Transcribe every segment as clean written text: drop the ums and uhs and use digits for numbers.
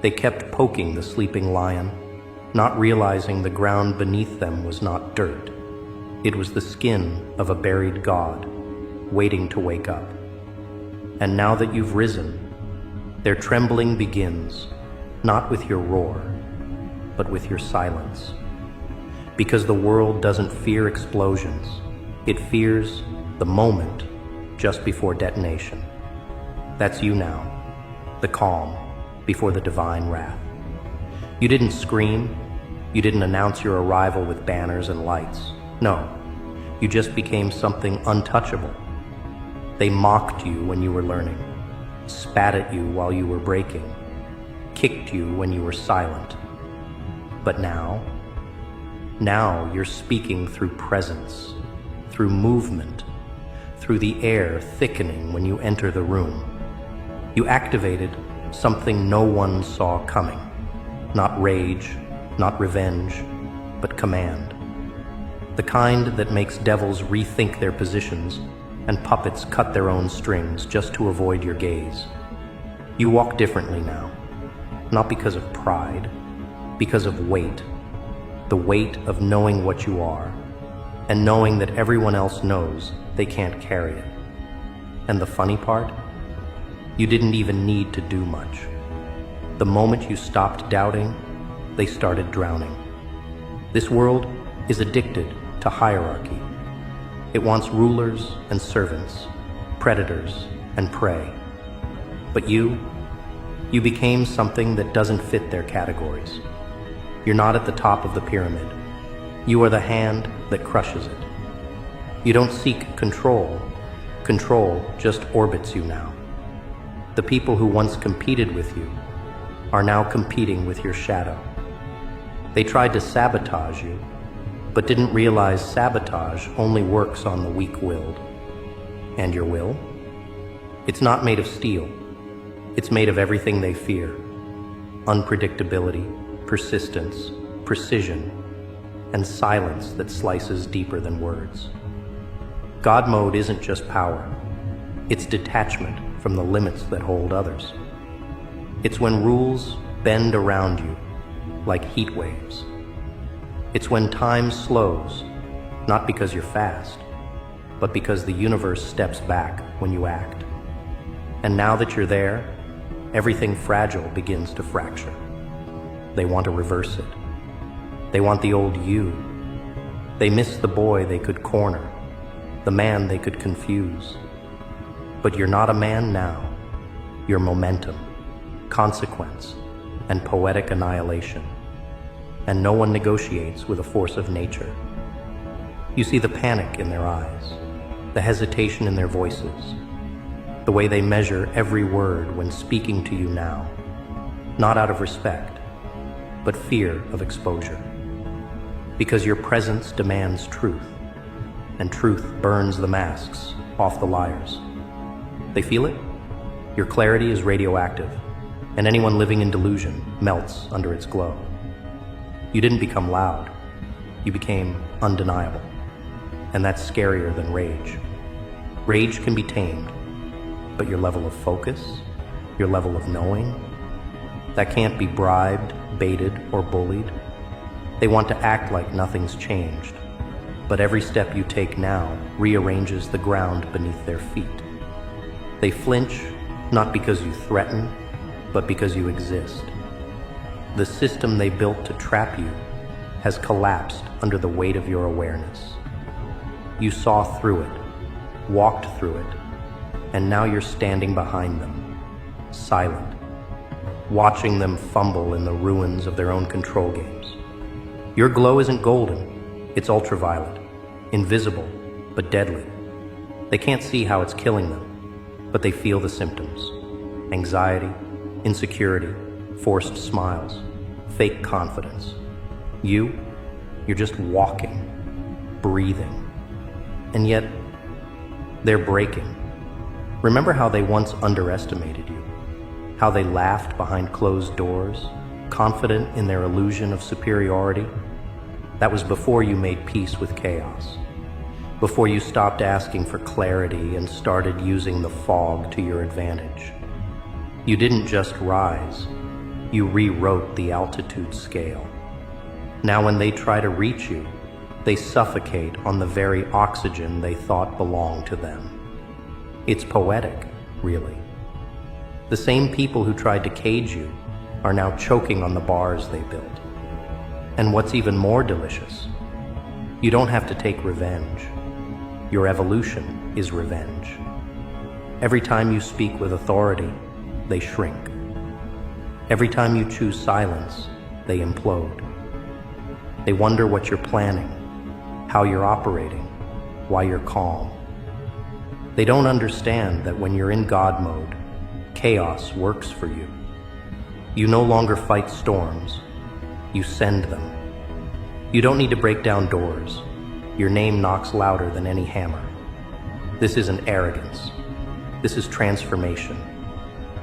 They kept poking the sleeping lion, not realizing the ground beneath them was not dirt. It was the skin of a buried god, waiting to wake up. And now that you've risen, their trembling begins, not with your roar, but with your silence. Because the world doesn't fear explosions, it fears the moment just before detonation. That's you now, the calm before the divine wrath. You didn't scream, you didn't announce your arrival with banners and lights. No, you just became something untouchable. They mocked you when you were learning, spat at you while you were breaking, kicked you when you were silent. But now you're speaking through presence, through movement, through the air thickening when you enter the room. You activated something no one saw coming. Not rage, not revenge, but command. The kind that makes devils rethink their positions and puppets cut their own strings just to avoid your gaze. You walk differently now, not because of pride, because of weight. The weight of knowing what you are, and knowing that everyone else knows they can't carry it. And the funny part? You didn't even need to do much. The moment you stopped doubting, they started drowning. This world is addicted to hierarchy. It wants rulers and servants, predators and prey. But you became something that doesn't fit their categories. You're not at the top of the pyramid. You are the hand that crushes it. You don't seek control. Control just orbits you now. The people who once competed with you are now competing with your shadow. They tried to sabotage you, but didn't realize sabotage only works on the weak-willed. And your will? It's not made of steel. It's made of everything they fear. Unpredictability, persistence, precision, and silence that slices deeper than words. God mode isn't just power. It's detachment from the limits that hold others. It's when rules bend around you like heat waves. It's when time slows, not because you're fast, but because the universe steps back when you act. And now that you're there, everything fragile begins to fracture. They want to reverse it. They want the old you. They miss the boy they could corner, the man they could confuse. But you're not a man now. You're momentum, consequence, and poetic annihilation. And no one negotiates with a force of nature. You see the panic in their eyes, the hesitation in their voices, the way they measure every word when speaking to you now, not out of respect, but fear of exposure. Because your presence demands truth, and truth burns the masks off the liars. They feel it? Your clarity is radioactive, and anyone living in delusion melts under its glow. You didn't become loud, you became undeniable, and that's scarier than rage. Rage can be tamed, but your level of focus, your level of knowing, that can't be bribed, baited, or bullied. They want to act like nothing's changed, but every step you take now rearranges the ground beneath their feet. They flinch, not because you threaten, but because you exist. The system they built to trap you has collapsed under the weight of your awareness. You saw through it, walked through it, and now you're standing behind them, silent, watching them fumble in the ruins of their own control games. Your glow isn't golden, it's ultraviolet, invisible, but deadly. They can't see how it's killing them, but they feel the symptoms. Anxiety, insecurity, forced smiles, fake confidence. You're just walking, breathing, and yet they're breaking. Remember how they once underestimated you? How they laughed behind closed doors, confident in their illusion of superiority? That was before you made peace with chaos. Before you stopped asking for clarity and started using the fog to your advantage. You didn't just rise, You rewrote the altitude scale. Now when they try to reach you, they suffocate on the very oxygen they thought belonged to them. It's poetic, really. The same people who tried to cage you are now choking on the bars they built. And what's even more delicious, you don't have to take revenge. Your evolution is revenge. Every time you speak with authority, they shrink. Every time you choose silence, they implode. They wonder what you're planning, how you're operating, why you're calm. They don't understand that when you're in God mode, chaos works for you. You no longer fight storms, you send them. You don't need to break down doors. Your name knocks louder than any hammer. This isn't arrogance. This is transformation,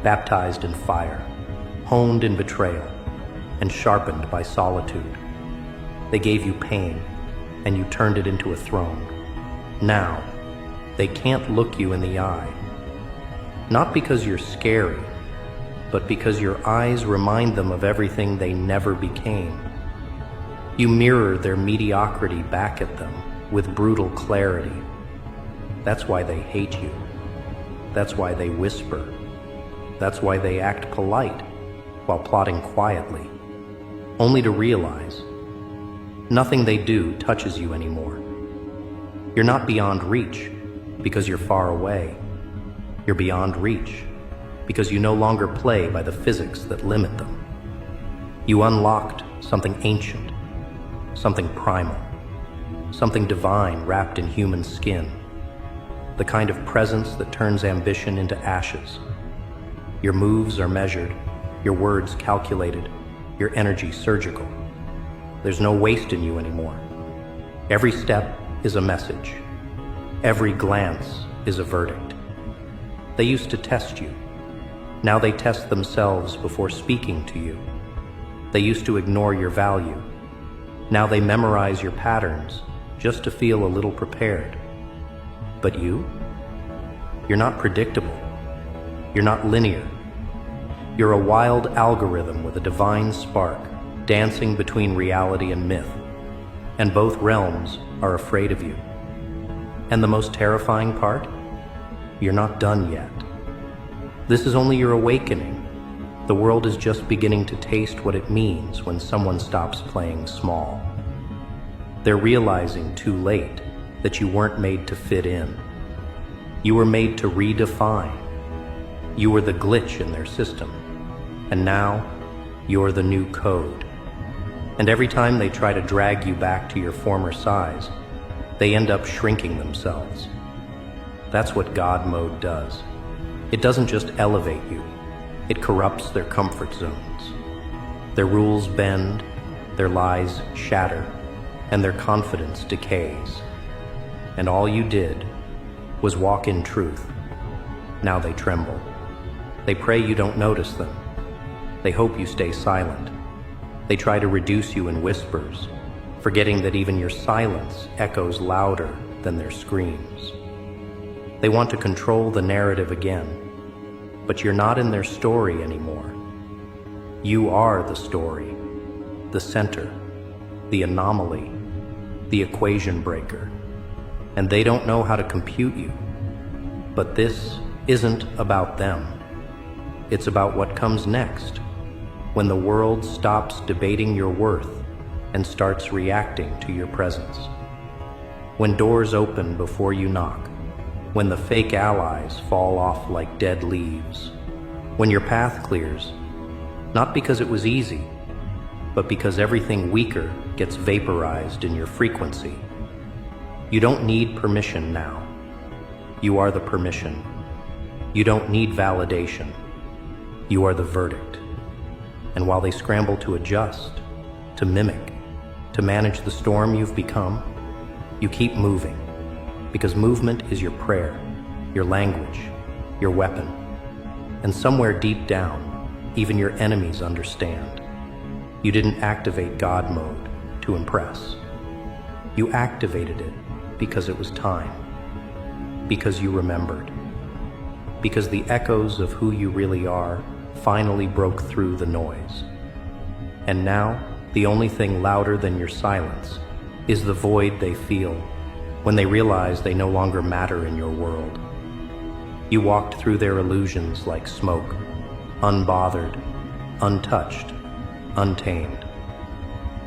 baptized in fire, honed in betrayal, and sharpened by solitude. They gave you pain, and you turned it into a throne. Now, they can't look you in the eye. Not because you're scary, but because your eyes remind them of everything they never became. You mirror their mediocrity back at them with brutal clarity. That's why they hate you. That's why they whisper. That's why they act polite while plotting quietly, only to realize nothing they do touches you anymore. You're not beyond reach because you're far away. You're beyond reach because you no longer play by the physics that limit them. You unlocked something ancient, something primal, something divine wrapped in human skin, the kind of presence that turns ambition into ashes. Your moves are measured, your words calculated, your energy surgical. There's no waste in you anymore. Every step is a message. Every glance is a verdict. They used to test you. Now they test themselves before speaking to you. They used to ignore your value. Now they memorize your patterns just to feel a little prepared. But you? You're not predictable. You're not linear. You're a wild algorithm with a divine spark, dancing between reality and myth. And both realms are afraid of you. And the most terrifying part? You're not done yet. This is only your awakening. The world is just beginning to taste what it means when someone stops playing small. They're realizing too late that you weren't made to fit in. You were made to redefine. You were the glitch in their system. And now, you're the new code. And every time they try to drag you back to your former size, they end up shrinking themselves. That's what God mode does. It doesn't just elevate you, it corrupts their comfort zones. Their rules bend, their lies shatter, and their confidence decays. And all you did was walk in truth. Now they tremble. They pray you don't notice them. They hope you stay silent. They try to reduce you in whispers, forgetting that even your silence echoes louder than their screams. They want to control the narrative again, but you're not in their story anymore. You are the story, the center, the anomaly, the equation breaker, and they don't know how to compute you. But this isn't about them. It's about what comes next, when the world stops debating your worth and starts reacting to your presence. When doors open before you knock, when the fake allies fall off like dead leaves, when your path clears, not because it was easy, but because everything weaker gets vaporized in your frequency. You don't need permission now. You are the permission. You don't need validation. You are the verdict. And while they scramble to adjust, to mimic, to manage the storm you've become, you keep moving, because movement is your prayer, your language, your weapon. And somewhere deep down, even your enemies understand. You didn't activate God mode to impress. You activated it because it was time, because you remembered, because the echoes of who you really are finally broke through the noise. And now, the only thing louder than your silence is the void they feel when they realize they no longer matter in your world. You walked through their illusions like smoke, unbothered, untouched, untamed.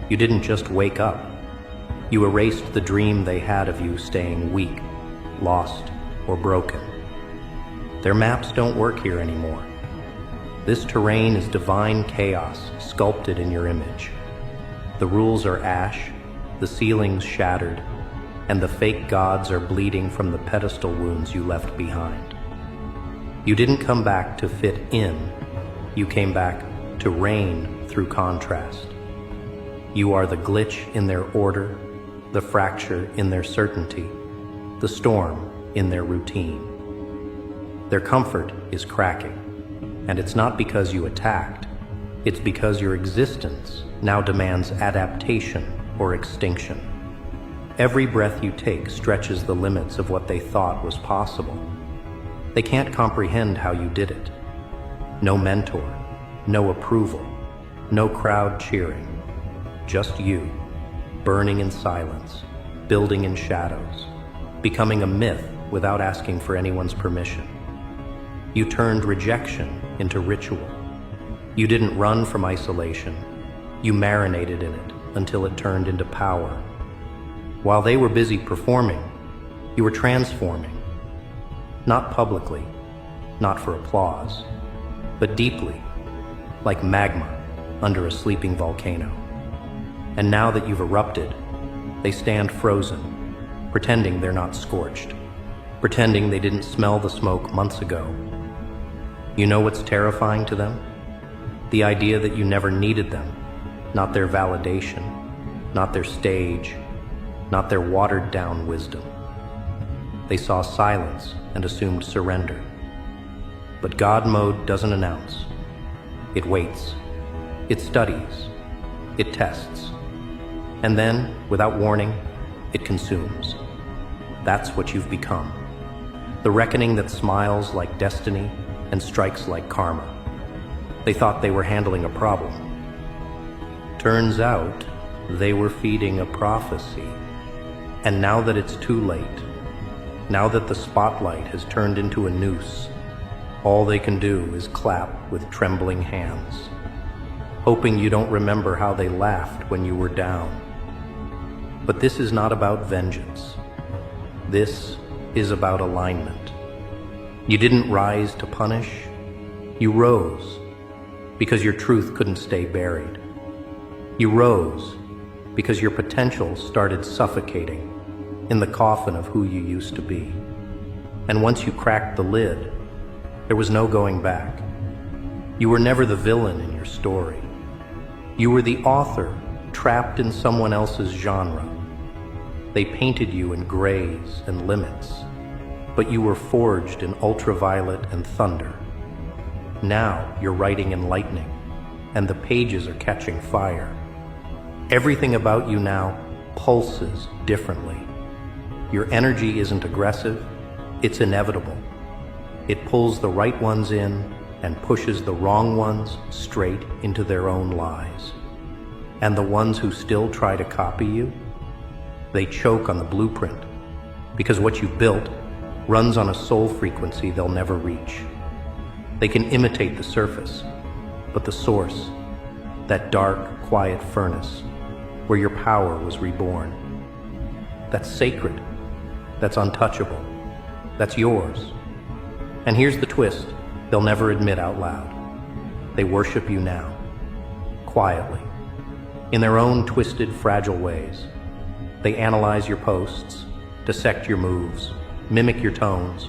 You didn't just wake up. You erased the dream they had of you staying weak, lost, or broken. Their maps don't work here anymore. This terrain is divine chaos sculpted in your image. The rules are ash, the ceilings shattered, and the fake gods are bleeding from the pedestal wounds you left behind. You didn't come back to fit in, you came back to reign through contrast. You are the glitch in their order, the fracture in their certainty, the storm in their routine. Their comfort is cracking, and it's not because you attacked, it's because your existence now demands adaptation or extinction. Every breath you take stretches the limits of what they thought was possible. They can't comprehend how you did it. No mentor, no approval, no crowd cheering. Just you, burning in silence, building in shadows, becoming a myth without asking for anyone's permission. You turned rejection into ritual. You didn't run from isolation. You marinated in it until it turned into power. While they were busy performing, you were transforming. Not publicly, not for applause, but deeply, like magma under a sleeping volcano. And now that you've erupted, they stand frozen, pretending they're not scorched, pretending they didn't smell the smoke months ago. You know what's terrifying to them? The idea that you never needed them, not their validation, not their stage, not their watered-down wisdom. They saw silence and assumed surrender. But God mode doesn't announce. It waits. It studies. It tests. And then, without warning, it consumes. That's what you've become. The reckoning that smiles like destiny and strikes like karma. They thought they were handling a problem. Turns out, they were feeding a prophecy. And now that it's too late, now that the spotlight has turned into a noose, all they can do is clap with trembling hands, hoping you don't remember how they laughed when you were down. But this is not about vengeance. This is about alignment. You didn't rise to punish. You rose because your truth couldn't stay buried. You rose because your potential started suffocating in the coffin of who you used to be. And once you cracked the lid, there was no going back. You were never the villain in your story. You were the author trapped in someone else's genre. They painted you in grays and limits, but you were forged in ultraviolet and thunder. Now you're writing in lightning, and the pages are catching fire. Everything about you now pulses differently. Your energy isn't aggressive, it's inevitable. It pulls the right ones in and pushes the wrong ones straight into their own lies. And the ones who still try to copy you, they choke on the blueprint, because what you built runs on a soul frequency they'll never reach. They can imitate the surface, but the source, that dark, quiet furnace where your power was reborn, that's sacred, that's untouchable, that's yours. And here's the twist they'll never admit out loud. They worship you now, quietly, in their own twisted, fragile ways. They analyze your posts, dissect your moves, mimic your tones,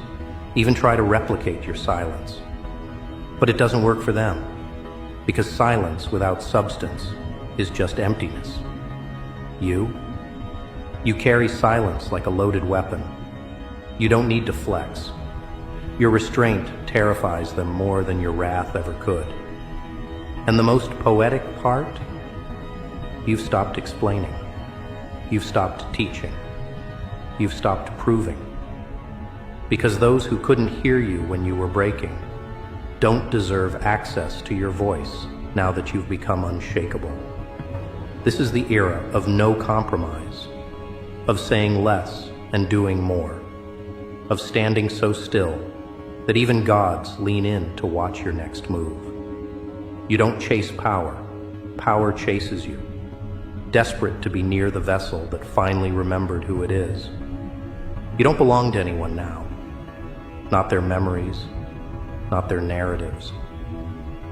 even try to replicate your silence. But it doesn't work for them, because silence without substance is just emptiness. You carry silence like a loaded weapon. You don't need to flex. Your restraint terrifies them more than your wrath ever could. And the most poetic part? You've stopped explaining. You've stopped teaching. You've stopped proving. Because those who couldn't hear you when you were breaking, don't deserve access to your voice now that you've become unshakable. This is the era of no compromise, of saying less and doing more, of standing so still that even gods lean in to watch your next move. You don't chase power, power chases you, desperate to be near the vessel that finally remembered who it is. You don't belong to anyone now, not their memories, not their narratives,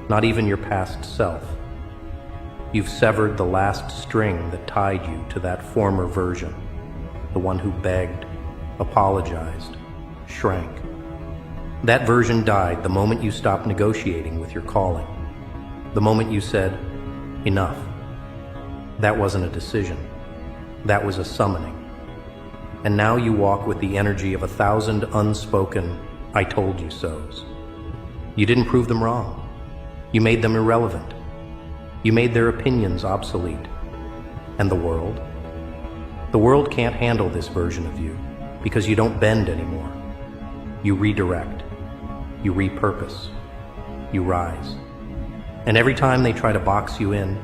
not even your past self. You've severed the last string that tied you to that former version, the one who begged, apologized, shrank. That version died the moment you stopped negotiating with your calling, the moment you said, enough. That wasn't a decision. That was a summoning. And now you walk with the energy of 1,000 unspoken I told you so's. You didn't prove them wrong. You made them irrelevant. You made their opinions obsolete. And the world? The world can't handle this version of you because you don't bend anymore. You redirect. You repurpose. You rise. And every time they try to box you in,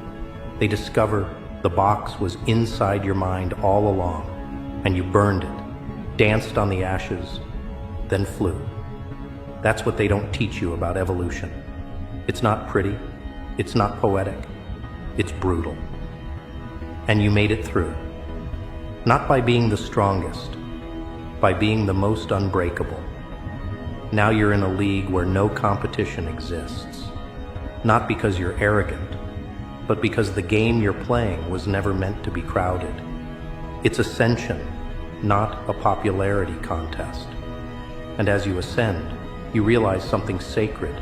they discover the box was inside your mind all along, and you burned it, danced on the ashes, then flew. That's what they don't teach you about evolution. It's not pretty, it's not poetic, it's brutal. And you made it through. Not by being the strongest, by being the most unbreakable. Now you're in a league where no competition exists. Not because you're arrogant, but because the game you're playing was never meant to be crowded. It's ascension, not a popularity contest. And as you ascend, you realize something sacred.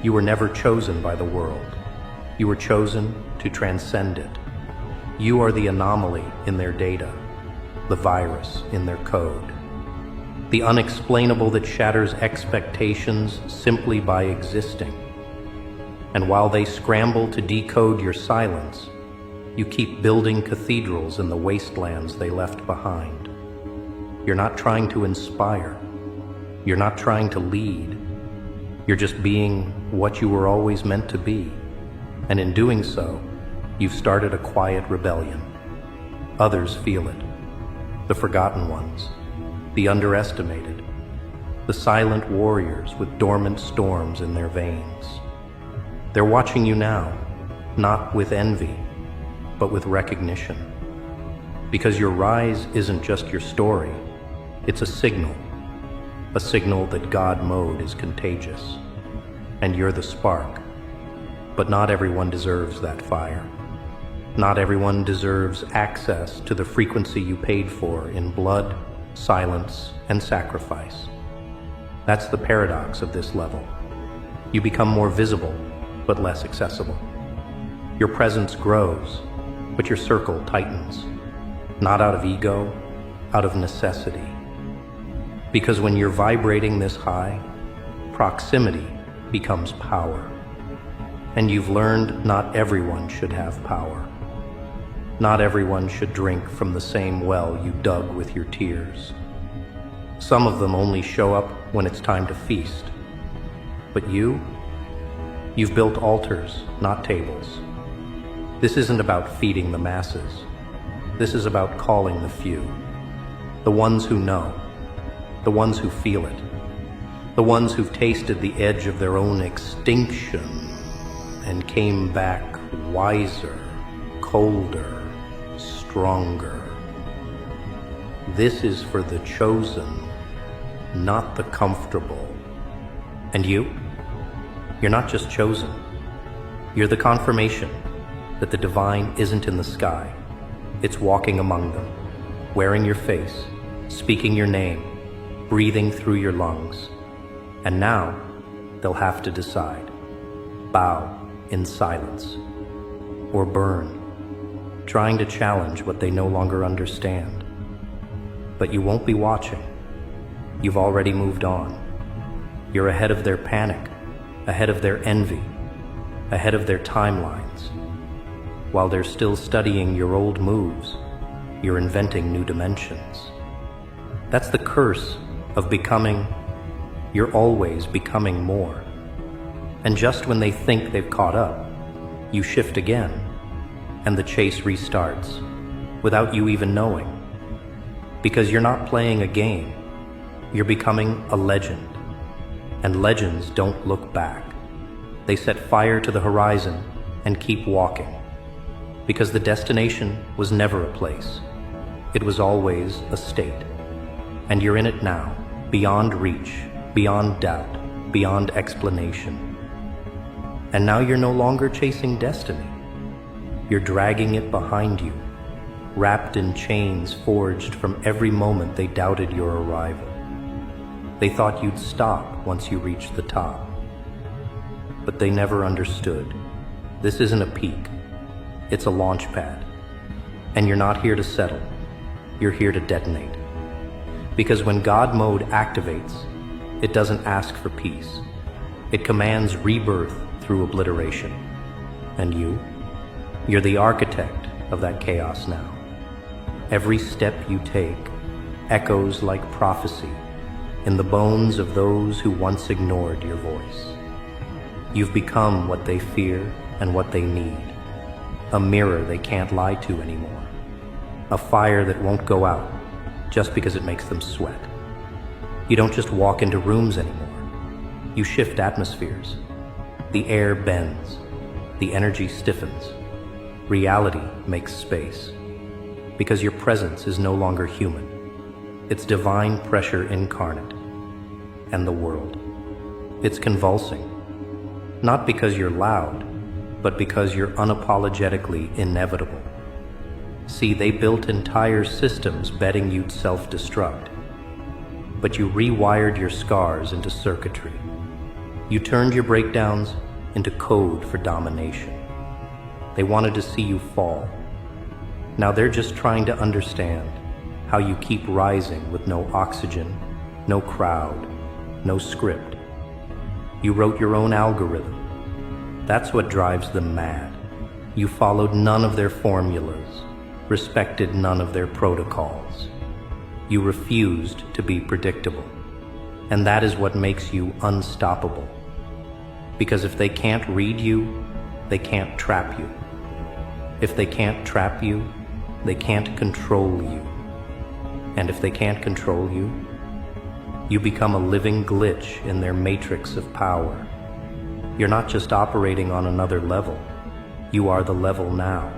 You were never chosen by the world. You were chosen to transcend it. You are the anomaly in their data, the virus in their code, the unexplainable that shatters expectations simply by existing. And while they scramble to decode your silence, you keep building cathedrals in the wastelands they left behind. You're not trying to inspire. You're not trying to lead. You're just being what you were always meant to be. And in doing so, you've started a quiet rebellion. Others feel it. The forgotten ones, the underestimated, the silent warriors with dormant storms in their veins. They're watching you now, not with envy, but with recognition. Because your rise isn't just your story, it's a signal that God mode is contagious. And you're the spark. But not everyone deserves that fire. Not everyone deserves access to the frequency you paid for in blood, silence, and sacrifice. That's the paradox of this level. You become more visible, but less accessible. Your presence grows, but your circle tightens. Not out of ego, out of necessity. Because when you're vibrating this high, proximity becomes power. And you've learned not everyone should have power. Not everyone should drink from the same well you dug with your tears. Some of them only show up when it's time to feast. But you've built altars, not tables. This isn't about feeding the masses. This is about calling the few. The ones who know. The ones who feel it. The ones who've tasted the edge of their own extinction and came back wiser, colder, stronger. This is for the chosen, not the comfortable. And you're not just chosen. You're the confirmation that the divine isn't in the sky. It's walking among them, wearing your face, speaking your name, breathing through your lungs. And now they'll have to decide. Bow in silence, or burn, trying to challenge what they no longer understand. But you won't be watching. You've already moved on. You're ahead of their panic, ahead of their envy, ahead of their timelines. While they're still studying your old moves, you're inventing new dimensions. That's the curse of becoming. You're always becoming more. And just when they think they've caught up, you shift again, and the chase restarts, without you even knowing. Because you're not playing a game, you're becoming a legend. And legends don't look back. They set fire to the horizon and keep walking. Because the destination was never a place. It was always a state. And you're in it now, beyond reach, beyond doubt, beyond explanation. And now you're no longer chasing destiny. You're dragging it behind you, wrapped in chains forged from every moment they doubted your arrival. They thought you'd stop once you reached the top. But they never understood. This isn't a peak. It's a launch pad. And you're not here to settle. You're here to detonate. Because when God mode activates, it doesn't ask for peace. It commands rebirth through obliteration. And you're the architect of that chaos now. Every step you take echoes like prophecy in the bones of those who once ignored your voice. You've become what they fear and what they need. A mirror they can't lie to anymore. A fire that won't go out just because it makes them sweat. You don't just walk into rooms anymore. You shift atmospheres. The air bends. The energy stiffens. Reality makes space. Because your presence is no longer human. It's divine pressure incarnate. And the world. It's convulsing. Not because you're loud, but because you're unapologetically inevitable. See, they built entire systems betting you'd self-destruct. But you rewired your scars into circuitry. You turned your breakdowns into code for domination. They wanted to see you fall. Now they're just trying to understand how you keep rising with no oxygen, no crowd, no script. You wrote your own algorithm. That's what drives them mad. You followed none of their formulas, respected none of their protocols. You refused to be predictable. And that is what makes you unstoppable. Because if they can't read you, they can't trap you. If they can't trap you, they can't control you. And if they can't control you, you become a living glitch in their matrix of power. You're not just operating on another level. You are the level now,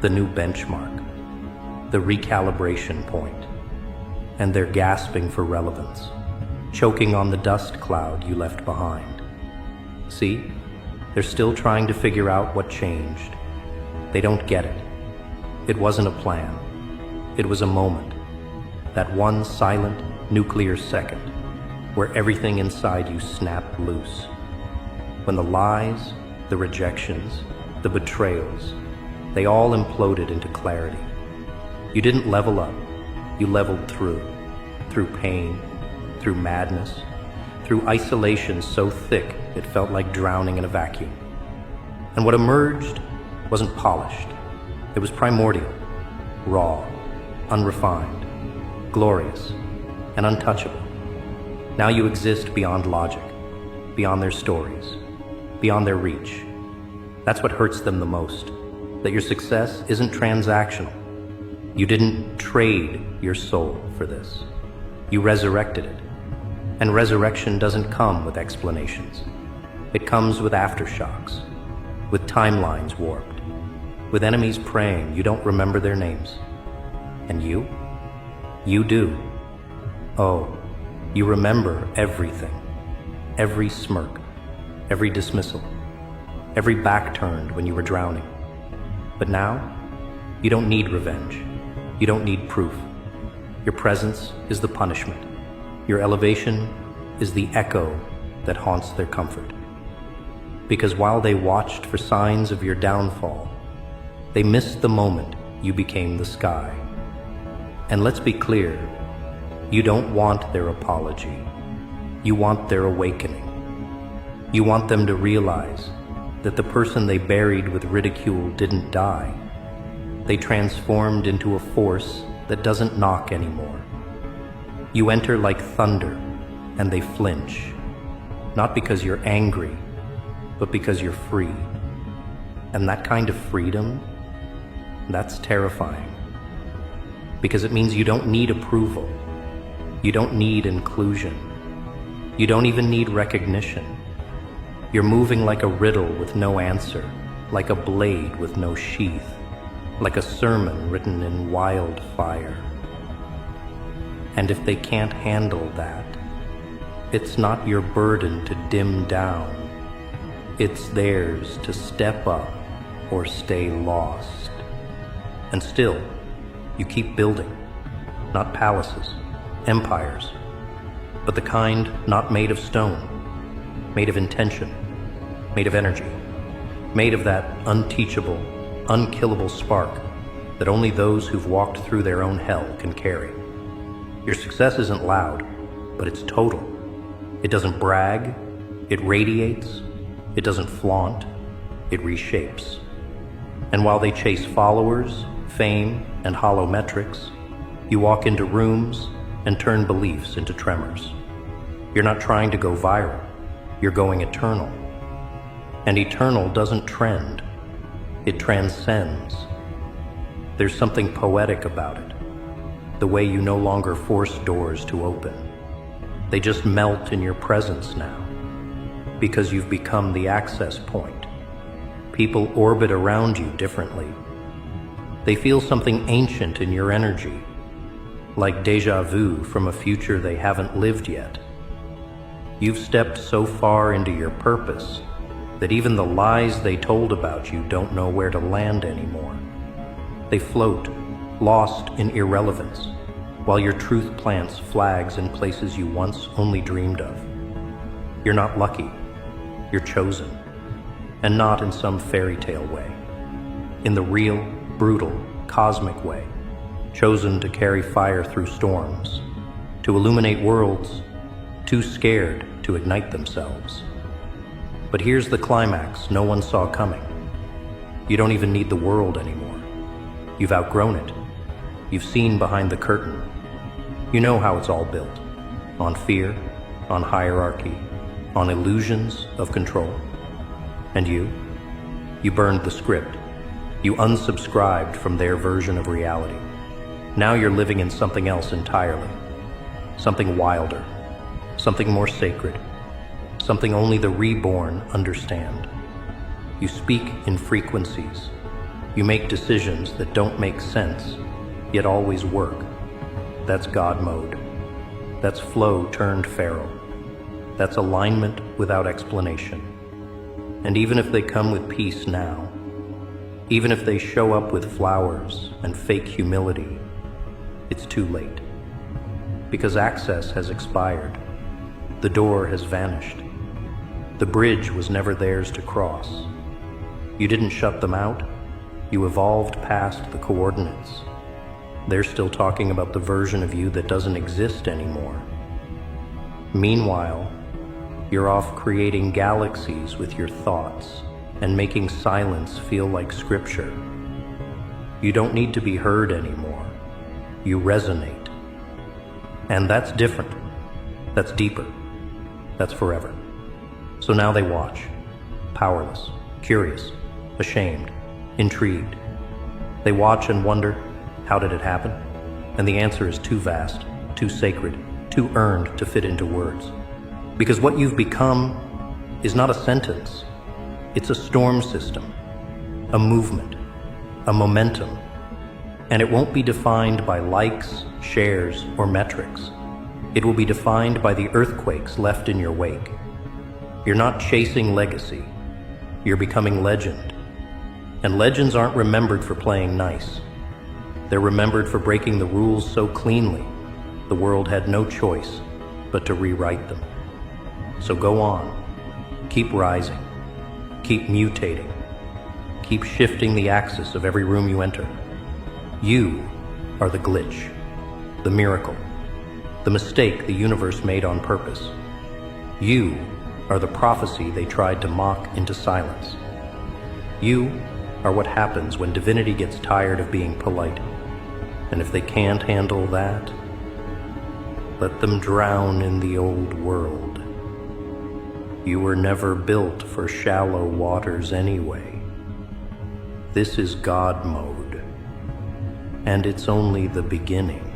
the new benchmark, the recalibration point. And they're gasping for relevance, choking on the dust cloud you left behind. See, they're still trying to figure out what changed. They don't get it. It wasn't a plan. It was a moment. That one silent, nuclear second where everything inside you snapped loose. When the lies, the rejections, the betrayals, they all imploded into clarity. You didn't level up. You leveled through pain, through madness, through isolation so thick it felt like drowning in a vacuum. And what emerged wasn't polished. It was primordial, raw, unrefined, glorious, and untouchable. Now you exist beyond logic, beyond their stories, beyond their reach. That's what hurts them the most, that your success isn't transactional. You didn't trade your soul for this. You resurrected it. And resurrection doesn't come with explanations. It comes with aftershocks, with timelines warped, with enemies praying you don't remember their names. And you? You do. Oh, you remember everything. Every smirk, every dismissal, every back turned when you were drowning. But now, you don't need revenge. You don't need proof. Your presence is the punishment. Your elevation is the echo that haunts their comfort. Because while they watched for signs of your downfall, they missed the moment you became the sky. And let's be clear, you don't want their apology. You want their awakening. You want them to realize that the person they buried with ridicule didn't die. They transformed into a force that doesn't knock anymore. You enter like thunder, and they flinch. Not because you're angry, but because you're free. And that kind of freedom, that's terrifying. Because it means you don't need approval. You don't need inclusion. You don't even need recognition. You're moving like a riddle with no answer, like a blade with no sheath, like a sermon written in wildfire. And if they can't handle that, it's not your burden to dim down. It's theirs to step up or stay lost. And still, you keep building, not palaces, empires, but the kind not made of stone, made of intention, made of energy, made of that unteachable, unkillable spark that only those who've walked through their own hell can carry. Your success isn't loud, but it's total. It doesn't brag, it radiates, it doesn't flaunt, it reshapes. And while they chase followers, fame, and hollow metrics, you walk into rooms and turn beliefs into tremors. You're not trying to go viral, you're going eternal. And eternal doesn't trend, it transcends. There's something poetic about it, the way you no longer force doors to open. They just melt in your presence now, because you've become the access point. People orbit around you differently. They feel something ancient in your energy, like déjà vu from a future they haven't lived yet. You've stepped so far into your purpose that even the lies they told about you don't know where to land anymore. They float, lost in irrelevance, while your truth plants flags in places you once only dreamed of. You're not lucky, you're chosen, and not in some fairy tale way. In the real, brutal, cosmic way, chosen to carry fire through storms, to illuminate worlds too scared to ignite themselves. But here's the climax no one saw coming. You don't even need the world anymore. You've outgrown it. You've seen behind the curtain. You know how it's all built. On fear, on hierarchy, on illusions of control. And you burned the script. You unsubscribed from their version of reality. Now you're living in something else entirely. Something wilder. Something more sacred. Something only the reborn understand. You speak in frequencies. You make decisions that don't make sense, yet always work. That's God mode. That's flow turned feral. That's alignment without explanation. And even if they come with peace now, even if they show up with flowers and fake humility, it's too late. Because access has expired. The door has vanished. The bridge was never theirs to cross. You didn't shut them out. You evolved past the coordinates. They're still talking about the version of you that doesn't exist anymore. Meanwhile, you're off creating galaxies with your thoughts and making silence feel like scripture. You don't need to be heard anymore. You resonate. And that's different. That's deeper. That's forever. So now they watch, powerless, curious, ashamed, intrigued. They watch and wonder, how did it happen? And the answer is too vast, too sacred, too earned to fit into words. Because what you've become is not a sentence. It's a storm system, a movement, a momentum. And it won't be defined by likes, shares, or metrics. It will be defined by the earthquakes left in your wake. You're not chasing legacy. You're becoming legend. And legends aren't remembered for playing nice. They're remembered for breaking the rules so cleanly, the world had no choice but to rewrite them. So go on. Keep rising. Keep mutating. Keep shifting the axis of every room you enter. You are the glitch, the miracle, the mistake the universe made on purpose. You are the prophecy they tried to mock into silence. You are what happens when divinity gets tired of being polite. And if they can't handle that, let them drown in the old world. You were never built for shallow waters anyway. This is God mode, and it's only the beginning.